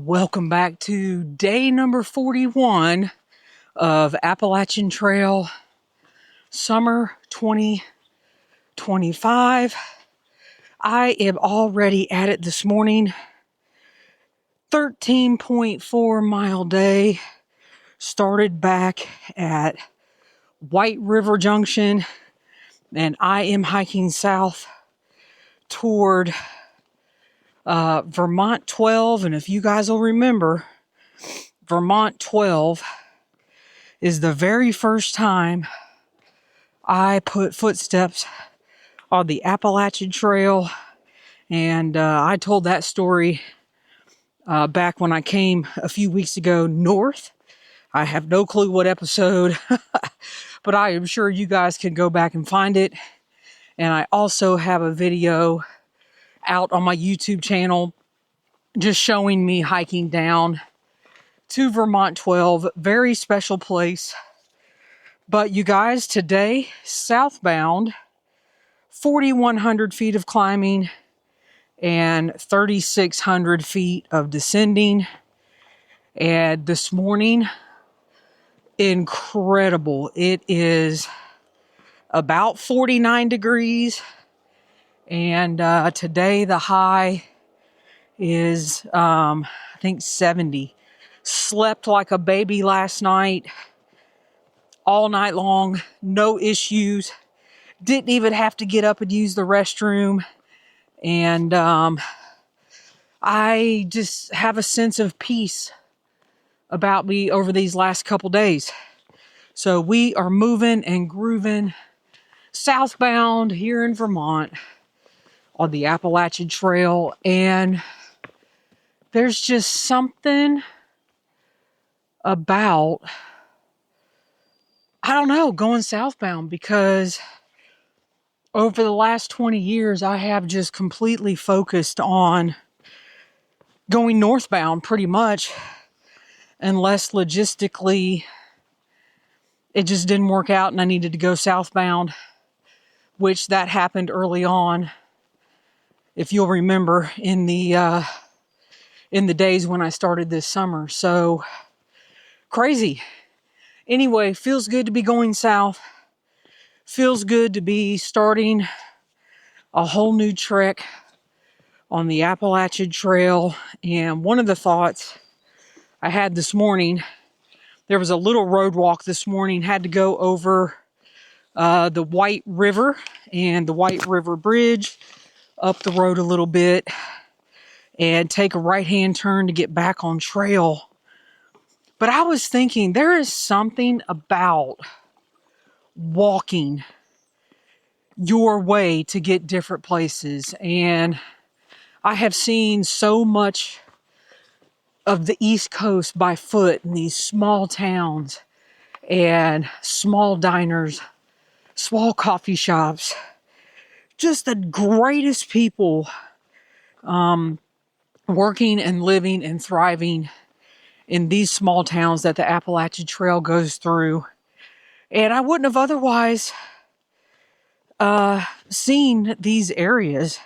Welcome back to day number 41 of Appalachian Trail Summer 2025. I am already at it this morning. 13.4 mile day. Started back at White River Junction, and I am hiking south toward Vermont 12. And if you guys will remember, Vermont 12 is the very first time I put footsteps on the Appalachian Trail. And I told that story back when I came a few weeks ago north. I have no clue what episode, but I am sure you guys can go back and find it. And I also have a video out on my YouTube channel just showing me hiking down to Vermont 12. Very special place. But you guys, today, southbound, 4,100 feet of climbing and 3,600 feet of descending. And this morning, incredible. It is about 49 degrees. And today the high is, I think 70. Slept like a baby last night, all night long, no issues. Didn't even have to get up and use the restroom. And I just have a sense of peace about me over these last couple days. So we are moving and grooving southbound here in Vermont on the Appalachian Trail. And there's just something about, I don't know, going southbound, because over the last 20 years, I have just completely focused on going northbound pretty much, unless logistically it just didn't work out and I needed to go southbound, which that happened early on. If you'll remember in the days when I started this summer. So crazy. Anyway, feels good to be going south. Feels good to be starting a whole new trek on the Appalachian Trail. And one of the thoughts I had this morning, there was a little road walk this morning, had to go over the White River and the White River Bridge, up the road a little bit, and take a right-hand turn to get back on trail. But I was thinking, there is something about walking your way to get different places. And I have seen so much of the East Coast by foot in these small towns and small diners, small coffee shops. Just the greatest people working and living and thriving in these small towns that the Appalachian Trail goes through. And I wouldn't have otherwise seen these areas.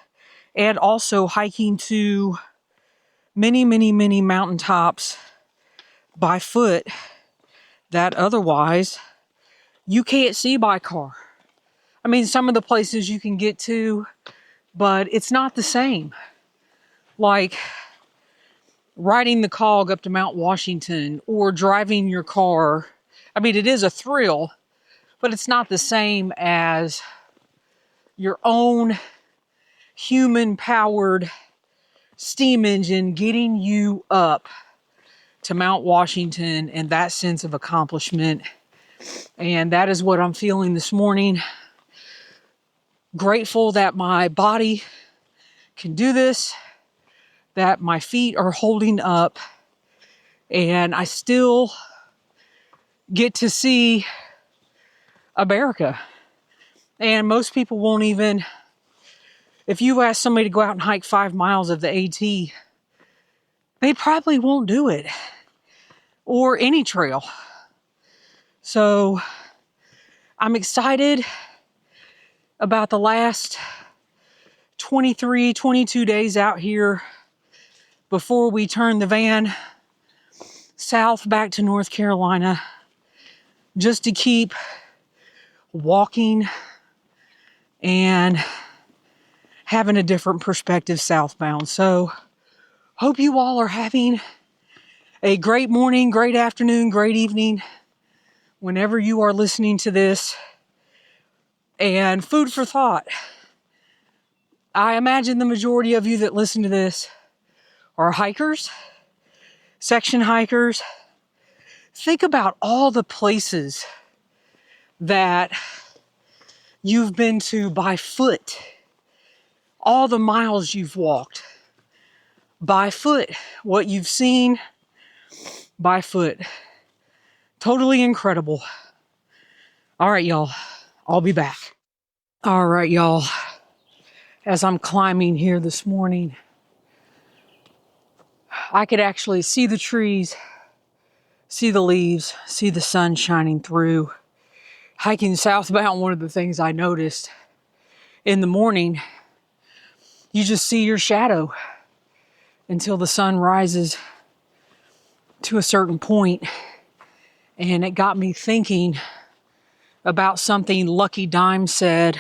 And also hiking to many, many, many mountaintops by foot that otherwise you can't see by car. I mean, some of the places you can get to, but it's not the same. Like riding the cog up to Mount Washington or driving your car. I mean, it is a thrill, but it's not the same as your own human-powered steam engine getting you up to Mount Washington, and that sense of accomplishment. And that is what I'm feeling this morning. Grateful that my body can do this, that my feet are holding up, and I still get to see America. And most people won't even, if you ask somebody to go out and hike 5 miles of the AT, they probably won't do it, or any trail. So I'm excited about the last 23, 22 days out here before we turn the van south back to North Carolina, just to keep walking and having a different perspective southbound. So hope you all are having a great morning, great afternoon, great evening, whenever you are listening to this. And food for thought. I imagine the majority of you that listen to this are hikers, section hikers. Think about all the places that you've been to by foot, all the miles you've walked by foot, what you've seen by foot. Totally incredible. All right, y'all, I'll be back. All right, y'all, as I'm climbing here this morning, I could actually see the trees, see the leaves, see the sun shining through. Hiking southbound, one of the things I noticed in the morning, you just see your shadow until the sun rises to a certain point. And it got me thinking about something Lucky Dime said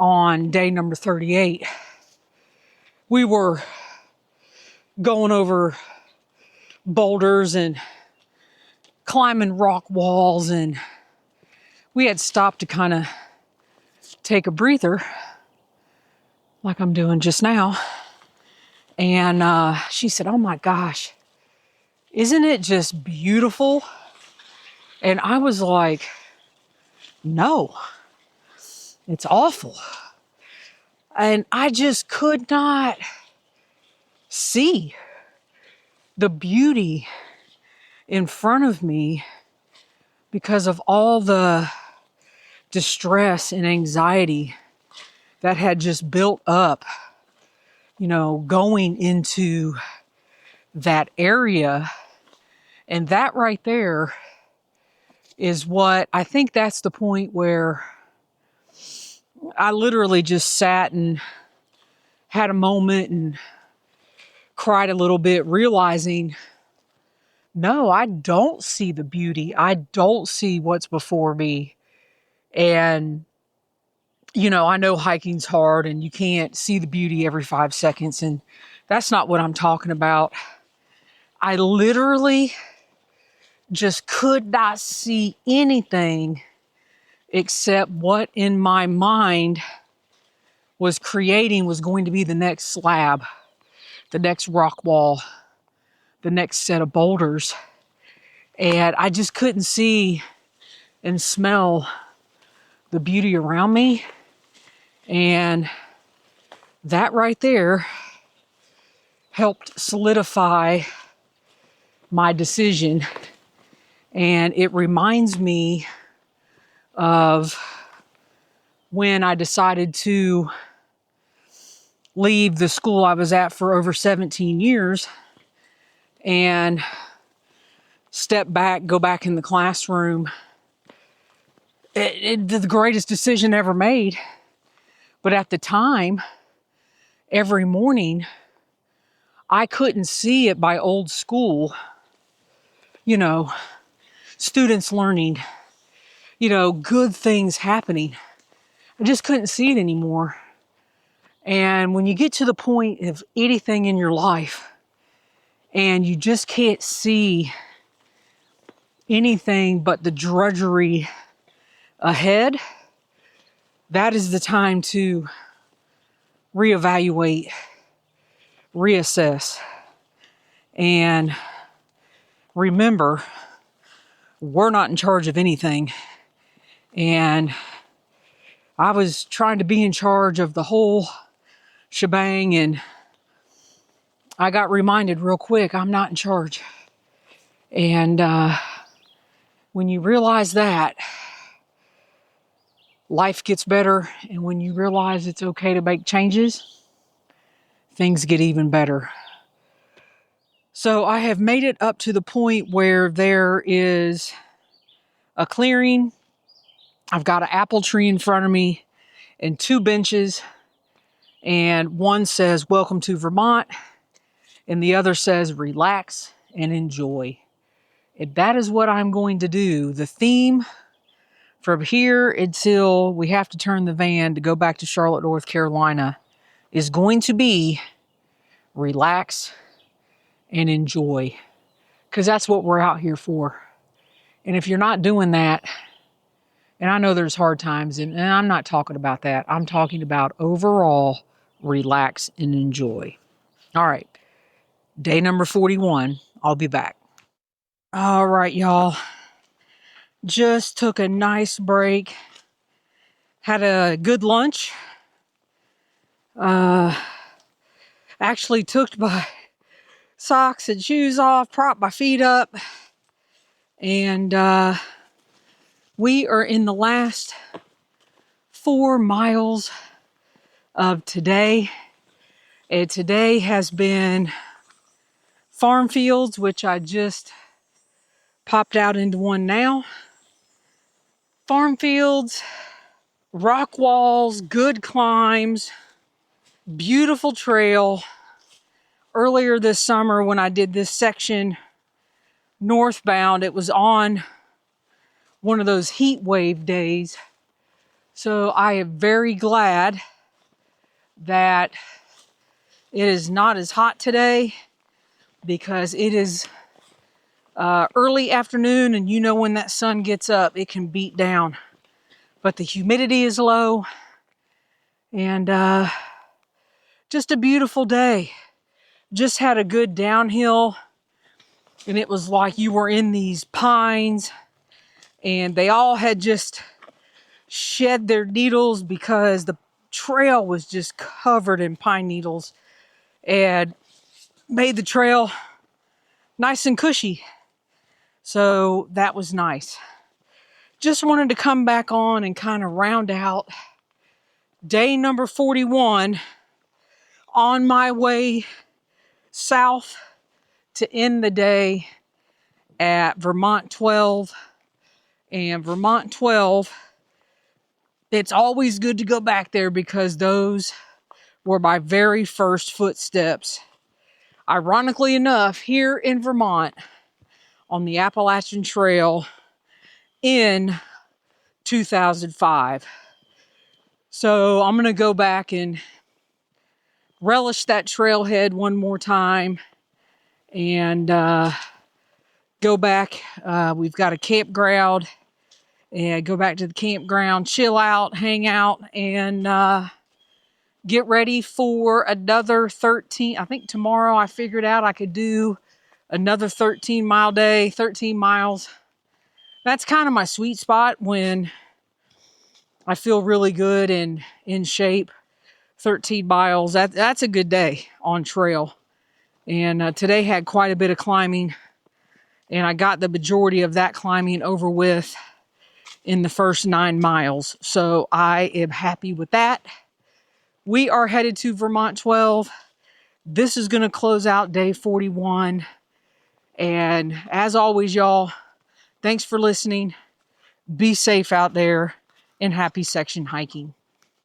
on day number 38. We were going over boulders and climbing rock walls, and we had stopped to kind of take a breather like I'm doing just now. And she said, "Oh my gosh, isn't it just beautiful?" And I was like, "No, it's awful." And I just could not see the beauty in front of me because of all the distress and anxiety that had just built up, going into that area. And that right there is what I think that's the point where I literally just sat and had a moment and cried a little bit, realizing, no, I don't see the beauty. I don't see what's before me. And, I know hiking's hard and you can't see the beauty every 5 seconds. And that's not what I'm talking about. I literally just could not see anything except what in my mind was creating was going to be the next slab, the next rock wall, the next set of boulders. And I just couldn't see and smell the beauty around me. And that right there helped solidify my decision. And it reminds me of when I decided to leave the school I was at for over 17 years and step back, go back in the classroom. The greatest decision ever made. But at the time, every morning, I couldn't see it by old school, students learning, good things happening. I just couldn't see it anymore. And when you get to the point of anything in your life and you just can't see anything but the drudgery ahead, that is the time to reevaluate, reassess, and remember, we're not in charge of anything. And I was trying to be in charge of the whole shebang, and I got reminded real quick, I'm not in charge. And when you realize that, life gets better. And when you realize it's okay to make changes, things get even better. So I have made it up to the point where there is a clearing. I've got an apple tree in front of me and 2 benches. And one says, "Welcome to Vermont." and the other says relax and enjoy. And that is what I'm going to do. The theme from here until we have to turn the van to go back to Charlotte, North Carolina is going to be relax and enjoy. Because that's what we're out here for. And if you're not doing that, and I know there's hard times, and I'm not talking about that. I'm talking about overall relax and enjoy. All right. Day number 41. I'll be back. All right, y'all. Just took a nice break. Had a good lunch. Actually took my socks and shoes off, propped my feet up. And we are in the last 4 miles of today. And today has been farm fields, which I just popped out into one now. Farm fields, rock walls, good climbs, beautiful trail. Earlier this summer when I did this section northbound, it was on one of those heat wave days. So I am very glad that it is not as hot today, because it is early afternoon, and you know when that sun gets up, it can beat down. But the humidity is low, and just a beautiful day. Just had a good downhill, and it was like you were in these pines, and they all had just shed their needles because the trail was just covered in pine needles and made the trail nice and cushy. So that was nice. Just wanted to come back on and kind of round out day number 41 on my way south to end the day at Vermont 12. And Vermont 12, it's always good to go back there because those were my very first footsteps. Ironically enough, here in Vermont on the Appalachian Trail in 2005. So I'm going to go back and relish that trailhead one more time and go back. We've got a campground, and go back to the campground, chill out, hang out, and get ready for another 13. I think tomorrow I figured out I could do another 13-mile day, 13 miles. That's kind of my sweet spot when I feel really good and in shape. 13 miles, that's a good day on trail. And today had quite a bit of climbing, and I got the majority of that climbing over with in the first 9 miles. So I am happy with that. We are headed to Vermont 12. This is going to close out day 41. And as always, y'all, thanks for listening. Be safe out there, and happy section hiking.